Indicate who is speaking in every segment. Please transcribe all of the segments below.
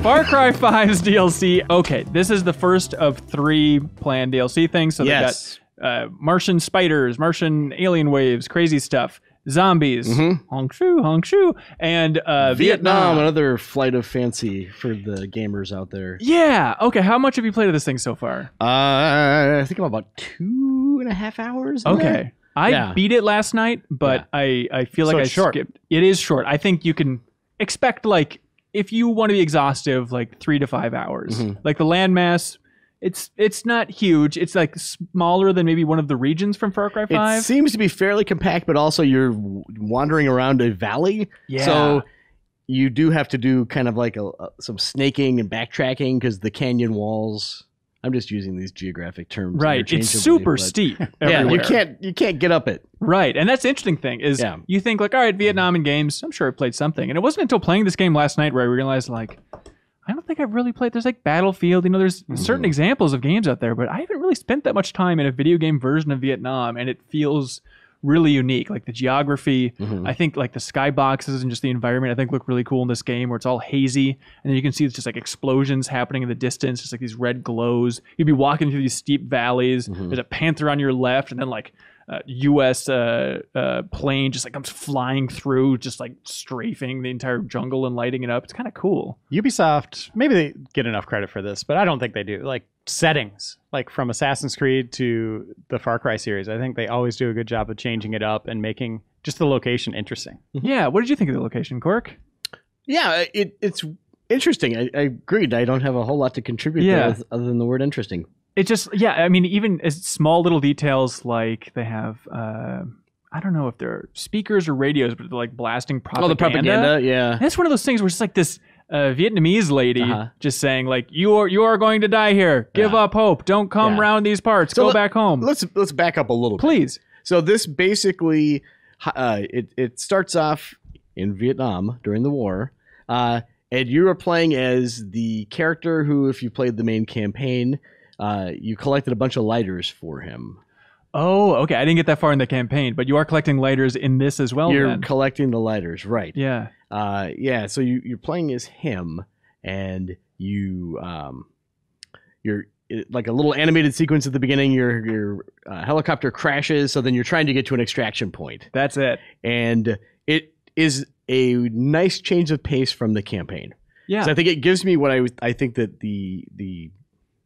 Speaker 1: Far Cry 5's DLC. Okay, this is the first of 3 planned DLC things. So
Speaker 2: Yes.
Speaker 1: they got Martian spiders, Martian alien waves, crazy stuff, zombies, Hong Shu, and Vietnam.
Speaker 2: Another flight of fancy for the gamers out there.
Speaker 1: Yeah. Okay. How much have you played of this thing so far?
Speaker 2: I think I'm about 2.5 hours. in there.
Speaker 1: Okay. I beat it last night, but I feel like I
Speaker 3: it's
Speaker 1: skipped. It is short. I think you can expect, like, if you want to be exhaustive, like 3 to 5 hours. Like the landmass, it's not huge. It's like smaller than maybe one of the regions from Far Cry 5.
Speaker 2: It seems to be fairly compact, but also you're wandering around a valley.
Speaker 1: Yeah.
Speaker 2: So you do have to do kind of like some snaking and backtracking because the canyon walls. I'm just using these geographic terms.
Speaker 1: Right. It's
Speaker 2: interchangeably,
Speaker 1: super
Speaker 2: but-
Speaker 1: steep.
Speaker 2: Yeah,
Speaker 1: everywhere.
Speaker 2: you can't get up it.
Speaker 1: Right. And that's the interesting thing is you think like, all right, Vietnam in games, I'm sure I played something. And it wasn't until playing this game last night where I realized like, I don't think I've really played. There's like Battlefield, there's certain examples of games out there, but I haven't really spent that much time in a video game version of Vietnam. And it feels really unique. Like the geography, I think like the skyboxes and just the environment, I think look really cool in this game where it's all hazy. And then you can see it's just like explosions happening in the distance, just like these red glows. You'd be walking through these steep valleys. There's a panther on your left, and then like U.S. plane just like comes flying through, just like strafing the entire jungle and lighting it up. It's kind of cool.
Speaker 3: Ubisoft, maybe they get enough credit for this, but I don't think they do. Like settings, like from Assassin's Creed to the Far Cry series, I think they always do a good job of changing it up and making just the location interesting.
Speaker 1: Yeah. What did you think of the location, Cork?
Speaker 2: Yeah, it's interesting. I agreed. I don't have a whole lot to contribute there other than the word interesting.
Speaker 1: It just, I mean, even as small little details like they have, I don't know if they're speakers or radios, but they're like blasting propaganda.
Speaker 2: Oh, the propaganda, yeah.
Speaker 1: And it's one of those things where it's like this Vietnamese lady just saying like, you are going to die here. Give up hope. Don't come around these parts. So Go back home.
Speaker 2: Let's back up a little bit.
Speaker 1: Please.
Speaker 2: So this basically, it starts off in Vietnam during the war. And you are playing as the character who, if you played the main campaign, you collected a bunch of lighters for him.
Speaker 1: Oh, okay. I didn't get that far in the campaign, but you are collecting lighters in this as well.
Speaker 2: You're collecting the lighters, right?
Speaker 1: Yeah.
Speaker 2: So you're playing as him, and you're like a little animated sequence at the beginning. Your helicopter crashes, so then you're trying to get to an extraction point.
Speaker 1: That's it.
Speaker 2: And it is a nice change of pace from the campaign.
Speaker 1: Yeah.
Speaker 2: So I think it gives me what I think that the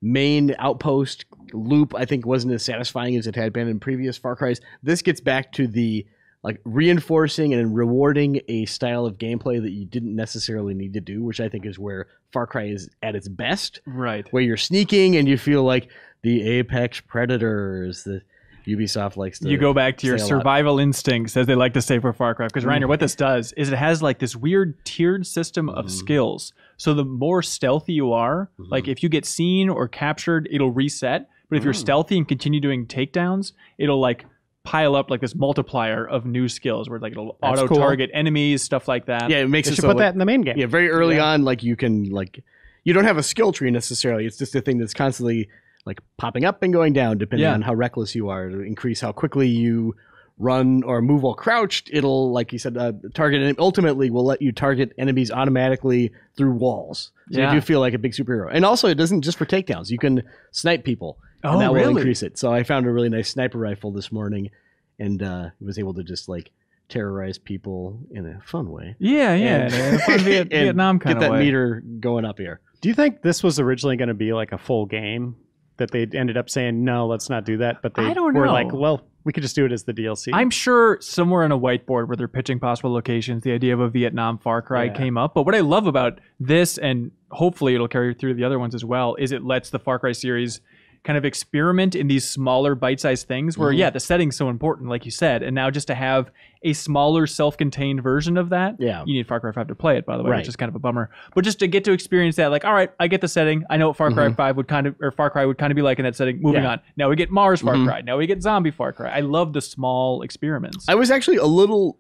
Speaker 2: main outpost loop I think wasn't as satisfying as it had been in previous Far Cry's. This gets back to the like reinforcing and rewarding a style of gameplay that you didn't necessarily need to do, which I think is where Far Cry is at its best.
Speaker 1: Right.
Speaker 2: Where you're sneaking and you feel like the apex predators that Ubisoft likes to.
Speaker 1: You go back to your survival instincts, as they like to say for Far Cry. Because Reiner, what this does is it has like this weird tiered system of skills. So the more stealthy you are, like if you get seen or captured, it'll reset. But if you're stealthy and continue doing takedowns, it'll like pile up like this multiplier of new skills where like it'll auto target enemies, stuff like that.
Speaker 2: Yeah, it makes
Speaker 3: They
Speaker 2: it
Speaker 3: should
Speaker 2: so
Speaker 3: put that in the main game.
Speaker 2: Yeah, very early on, like you can like you don't have a skill tree necessarily. It's just a thing that's constantly like popping up and going down depending on how reckless you are to increase how quickly you run or move while crouched. It'll, like you said, target and ultimately will let you target enemies automatically through walls. So you do feel like a big superhero. And also it doesn't just for takedowns. You can snipe people and that will increase it. So I found a really nice sniper rifle this morning and was able to just like terrorize people in a fun way.
Speaker 1: Yeah, in a fun Vietnam kind of way.
Speaker 2: Get that meter going up here.
Speaker 3: Do you think this was originally going to be like a full game that they ended up saying, no, let's not do that? But they were like, well, we could just do it as the DLC.
Speaker 1: I'm sure somewhere on a whiteboard where they're pitching possible locations, the idea of a Vietnam Far Cry came up. But what I love about this, and hopefully it'll carry through the other ones as well, is it lets the Far Cry series kind of experiment in these smaller bite-sized things where, the setting's so important, like you said. And now just to have a smaller self-contained version of that, you need Far Cry 5 to play it, by the way, which is kind of a bummer. But just to get to experience that, like, all right, I get the setting. I know what Far Cry 5 would kind of, or Far Cry would kind of be like in that setting. Moving on. Now we get Mars Far Cry. Now we get Zombie Far Cry. I love the small experiments.
Speaker 2: I was actually a little,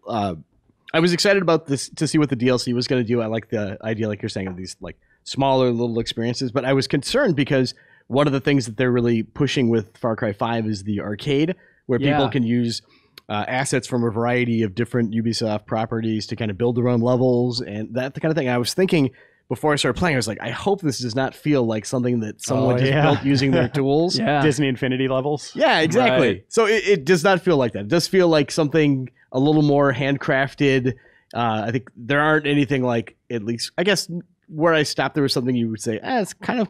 Speaker 2: I was excited about this to see what the DLC was going to do. I like the idea, like you're saying, of these like smaller little experiences, but I was concerned because one of the things that they're really pushing with Far Cry 5 is the arcade, where people can use assets from a variety of different Ubisoft properties to kind of build their own levels and that kind of thing. I was thinking before I started playing, I was like, I hope this does not feel like something that someone just built using their tools.
Speaker 3: Disney Infinity levels.
Speaker 2: Yeah, exactly.
Speaker 1: Right.
Speaker 2: So it does not feel like that. It does feel like something a little more handcrafted. I think there aren't anything like, at least, I guess where I stopped, there was something you would say, it's kind of,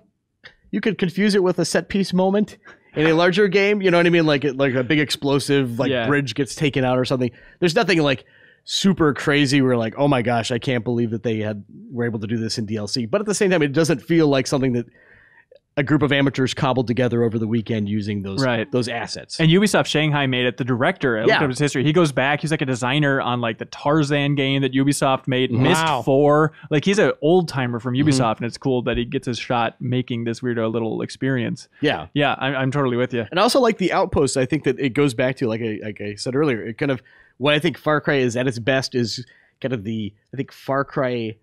Speaker 2: you could confuse it with a set piece moment in a larger game. You know what I mean? Like a big explosive, bridge gets taken out or something. There's nothing like super crazy. We're like, oh my gosh, I can't believe that they were able to do this in DLC. But at the same time, it doesn't feel like something that a group of amateurs cobbled together over the weekend using those assets.
Speaker 1: And Ubisoft Shanghai made it. The director, I looked up his history. He goes back. He's like a designer on like the Tarzan game that Ubisoft made, Myst 4. Like he's an old timer from Ubisoft, and it's cool that he gets his shot making this weirdo little experience.
Speaker 2: Yeah,
Speaker 1: I'm totally with you.
Speaker 2: And also like the Outposts, I think that it goes back to like I said earlier. It kind of what I think Far Cry is at its best is kind of Far Cry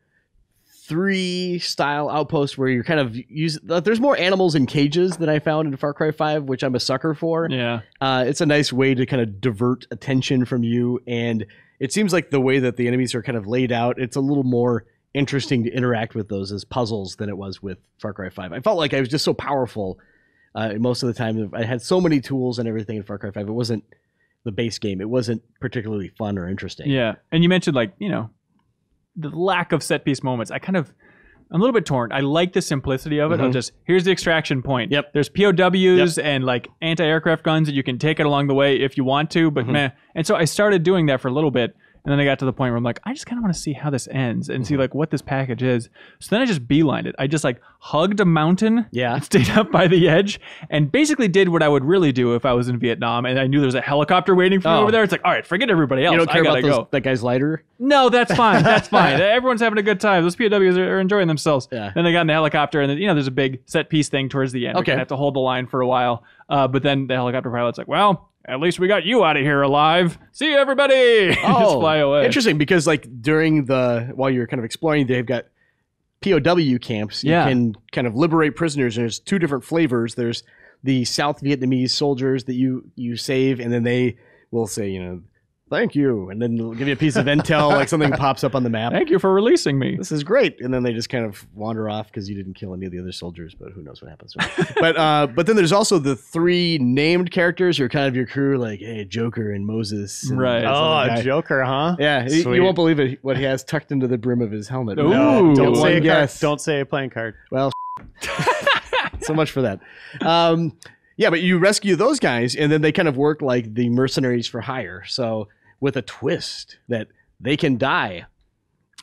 Speaker 2: 3 style Outpost where you're kind of there's more animals in cages than I found in Far Cry 5, which I'm a sucker for.
Speaker 1: Yeah.
Speaker 2: It's a nice way to kind of divert attention from you, and it seems like the way that the enemies are kind of laid out, it's a little more interesting to interact with those as puzzles than it was with Far Cry 5. I felt like I was just so powerful most of the time. I had so many tools and everything in Far Cry 5. It wasn't the base game. It wasn't particularly fun or interesting.
Speaker 1: Yeah. And you mentioned the lack of set piece moments. I'm a little bit torn. I like the simplicity of it. Of just, here's the extraction point.
Speaker 2: Yep.
Speaker 1: There's POWs and like anti-aircraft guns that you can take it along the way if you want to, but meh. And so I started doing that for a little bit. And then I got to the point where I'm like, I just kind of want to see how this ends and see like what this package is. So then I just beelined it. I just like hugged a mountain, stayed up by the edge, and basically did what I would really do if I was in Vietnam and I knew there was a helicopter waiting for me over there. It's like, all right, forget everybody else.
Speaker 2: You don't care about that guy's lighter?
Speaker 1: No, that's fine. That's fine. Everyone's having a good time. Those POWs are enjoying themselves.
Speaker 2: Yeah.
Speaker 1: Then they got in the helicopter, and then, there's a big set piece thing towards the end. Okay. I have to hold the line for a while. But then the helicopter pilot's like, well, at least we got you out of here alive. See you, everybody. Just fly away.
Speaker 2: Interesting, because like while you're kind of exploring, they've got POW camps. You can kind of liberate prisoners. There's two different flavors. There's the South Vietnamese soldiers that you save, and then they will say, thank you, and then they'll give you a piece of intel, like something pops up on the map.
Speaker 1: Thank you for releasing me.
Speaker 2: This is great. And then they just kind of wander off because you didn't kill any of the other soldiers, but who knows what happens. But then there's also the 3 named characters who are kind of your crew, like, hey, Joker and Moses. And
Speaker 1: right.
Speaker 3: Oh, Joker, huh?
Speaker 2: Yeah. You won't believe it, what he has tucked into the brim of his helmet.
Speaker 1: Ooh.
Speaker 3: No, don't say a playing card.
Speaker 2: Well, so much for that. Yeah, but you rescue those guys, and then they kind of work like the mercenaries for hire. So with a twist that they can die.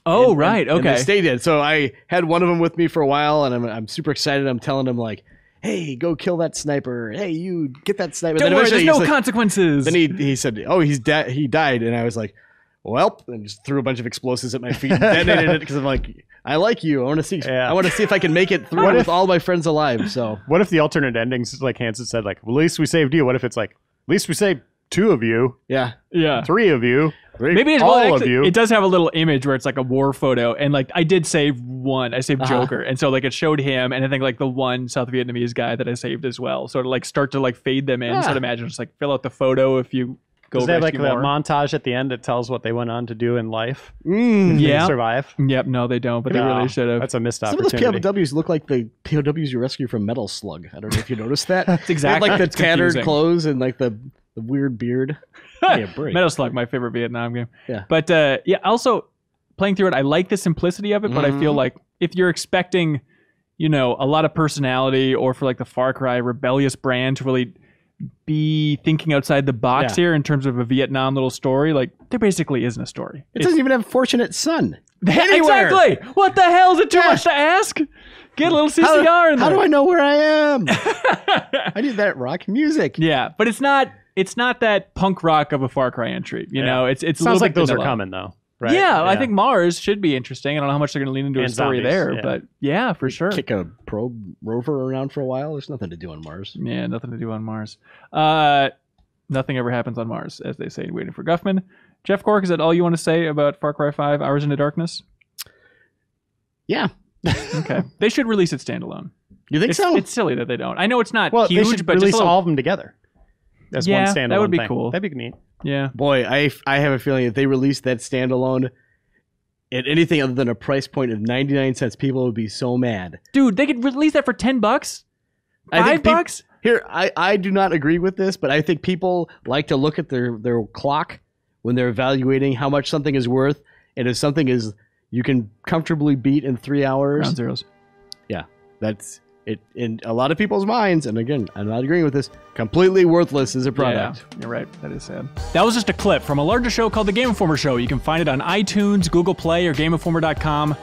Speaker 1: Oh, right. Okay.
Speaker 2: And they stay dead. So I had one of them with me for a while, and I'm super excited. I'm telling him like, hey, go kill that sniper. Hey, you get that sniper.
Speaker 1: Don't worry, there's no consequences.
Speaker 2: Then he said, oh, he died. And I was like, well, and just threw a bunch of explosives at my feet and detonated it because I'm like, I like you. I want to see. I want to see if I can make it through with all my friends alive. So
Speaker 3: what if the alternate endings, like Hanson said, like, well, at least we saved you? What if it's like, at least we saved 2 of you?
Speaker 2: Yeah.
Speaker 3: 3 of you.
Speaker 1: Maybe it's
Speaker 3: all of you.
Speaker 1: It does have a little image where it's like a war photo, and like I did save one. I saved Joker, and so like it showed him, and I think like the one South Vietnamese guy that I saved as well. So to like start to like fade them in. So I'd imagine just like fill out the photo if you.
Speaker 3: Does they have like the montage at the end that tells what they went on to do in life?
Speaker 1: Yeah.
Speaker 3: They survive?
Speaker 1: Yep. No, they don't, but they really should have.
Speaker 3: That's a missed opportunity.
Speaker 2: Some of those POWs look like the POWs you rescue from Metal Slug. I don't know if you noticed that.
Speaker 1: That's exactly.
Speaker 2: Like the tattered clothes and like the weird beard.
Speaker 1: Metal Slug, my favorite Vietnam game.
Speaker 2: Yeah.
Speaker 1: But also playing through it, I like the simplicity of it, but I feel like if you're expecting, a lot of personality, or for like the Far Cry rebellious brand to really be thinking outside the box here in terms of a Vietnam little story, like there basically isn't a story.
Speaker 2: It doesn't even have Fortunate Son.
Speaker 1: Anywhere. Exactly. What the hell? Is it too much to ask? Get a little CCR in there.
Speaker 2: How do I know where I am? I need that rock music.
Speaker 1: Yeah, but it's not that punk rock of a Far Cry entry. It
Speaker 3: sounds like those are coming though. Right?
Speaker 1: Yeah, I think Mars should be interesting. I don't know how much they're going to lean into a story there, but yeah, for sure.
Speaker 2: Kick a probe rover around for a while. There's nothing to do on Mars.
Speaker 1: Yeah, nothing to do on Mars. Nothing ever happens on Mars, as they say in Waiting for Guffman. Jeff Cork, is that all you want to say about Far Cry 5 Hours into Darkness?
Speaker 2: Yeah.
Speaker 1: Okay. They should release it standalone.
Speaker 2: You think so?
Speaker 1: It's silly that they don't. I know it's not huge,
Speaker 3: they should
Speaker 1: but
Speaker 3: release
Speaker 1: just
Speaker 3: all of them together as one standalone.
Speaker 1: That would be
Speaker 3: thing.
Speaker 1: cool.
Speaker 3: That'd be neat.
Speaker 1: Yeah.
Speaker 2: Boy, I have a feeling if they release that standalone, at anything other than a price point of 99 cents, people would be so mad.
Speaker 1: Dude, they could release that for $10. $5?
Speaker 2: Here, I do not agree with this, but I think people like to look at their clock when they're evaluating how much something is worth, and if something is you can comfortably beat in 3 hours.
Speaker 1: Ground zeros.
Speaker 2: Yeah, that's it. In a lot of people's minds, and again, I'm not agreeing with this, completely worthless as a product.
Speaker 1: Yeah, you're right. That is sad. That was just a clip from a larger show called The Game Informer Show. You can find it on iTunes, Google Play, or GameInformer.com.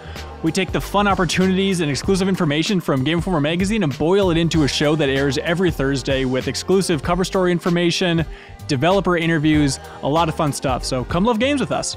Speaker 1: We take the fun opportunities and exclusive information from Game Informer magazine and boil it into a show that airs every Thursday with exclusive cover story information, developer interviews, a lot of fun stuff. So come love games with us.